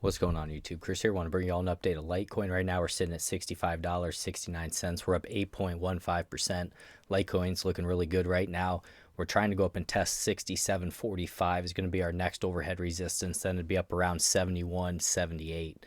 What's going on YouTube? Chris here. Want to bring you all an update of Litecoin. Right now we're sitting at $65.69. We're up 8.15%. Litecoin's looking really good right now. We're trying to go up and test 67.45 is going to be our next overhead resistance. Then it'd be up around 71.78.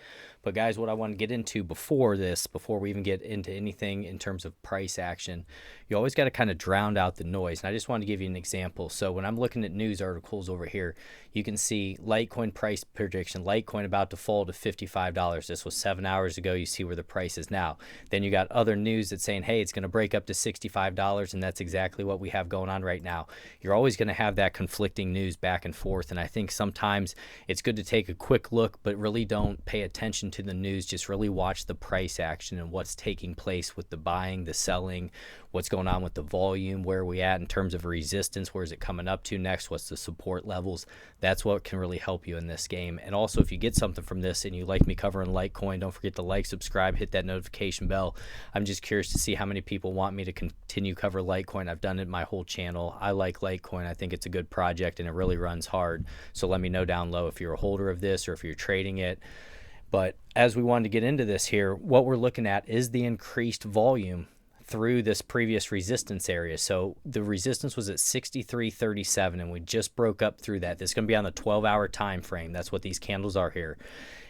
But guys, what I want to get into before we even get into anything in terms of price action, you always got to kind of drown out the noise. And I just want to give you an example. So when I'm looking at news articles over here, you can see Litecoin price prediction, Litecoin about to fall to $55. This was 7 hours ago. You see where the price is now. Then you got other news that's saying, hey, it's going to break up to $65. And that's exactly what we have going on right now. You're always going to have that conflicting news back and forth. And I think sometimes it's good to take a quick look, but really don't pay attention to the news. Just really watch the price action and what's taking place with the buying, the selling, what's going on with the volume, where are we at in terms of resistance, where is it coming up to next, what's the support levels. That's what can really help you in this game. And also, if you get something from this and you like me covering Litecoin, don't forget to like, subscribe, hit that notification bell. I'm just curious to see how many people want me to continue cover Litecoin. I've done it my whole channel. I like Litecoin. I think it's a good project and it really runs hard. So let me know down low if you're a holder of this or if you're trading it. But as we wanted to get into this here, what we're looking at is the increased volume through this previous resistance area. So the resistance was at 63.37 and we just broke up through that. This is going to be on the 12-hour time frame. That's what these candles are here.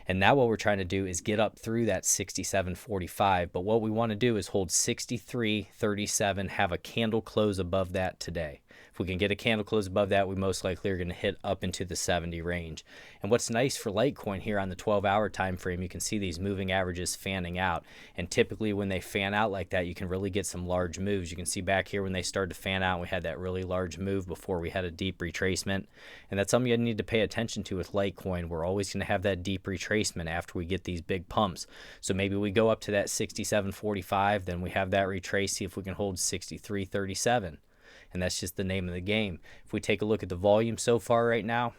And now what we're trying to do is get up through that 67.45. But what we want to do is hold 63.37, have a candle close above that today. If we can get a candle close above that, we most likely are going to hit up into the 70 range. And what's nice for Litecoin here on the 12-hour time frame, you can see these moving averages fanning out. And typically when they fan out like that, you can really get some large moves. You can see back here when they started to fan out, we had that really large move before we had a deep retracement. And that's something you need to pay attention to with Litecoin. We're always going to have that deep retracement after we get these big pumps. So maybe we go up to that 67.45, then we have that retrace, see if we can hold 63.37. And that's just the name of the game. If we take a look at the volume so far right now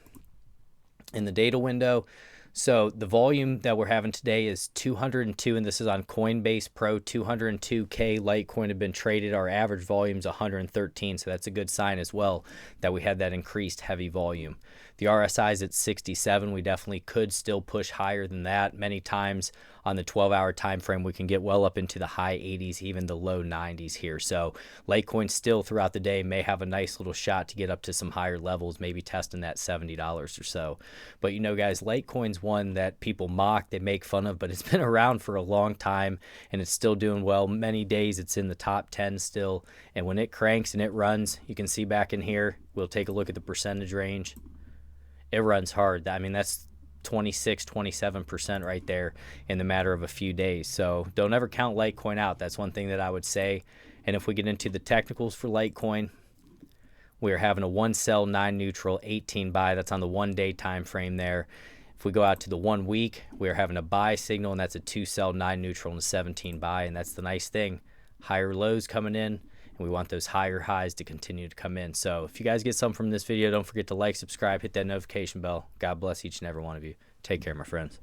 in the data window, so the volume that we're having today is 202, and this is on Coinbase Pro. 202K Litecoin have been traded. Our average volume is 113, so that's a good sign as well that we had that increased heavy volume. The RSI is at 67. We definitely could still push higher than that. Many times on the 12-hour time frame, we can get well up into the high 80s, even the low 90s here. So Litecoin still throughout the day may have a nice little shot to get up to some higher levels, maybe testing that $70 or so. But you know, guys, Litecoin's one that people mock, they make fun of, but it's been around for a long time and it's still doing well. Many days it's in the top 10 still. And when it cranks and it runs, you can see back in here, we'll take a look at the percentage range. It runs hard. I mean, that's 26, 27% right there in the matter of a few days. So don't ever count Litecoin out. That's one thing that I would say. And if we get into the technicals for Litecoin, we're having a 1 sell, 9 neutral, 18 buy. That's on the 1-day time frame there. If we go out to the 1 week, we're having a buy signal, and that's a 2 sell, 9 neutral, and a 17 buy. And that's the nice thing. Higher lows coming in. And we want those higher highs to continue to come in. So if you guys get something from this video, don't forget to like, subscribe, hit that notification bell. God bless each and every one of you. Take care, my friends.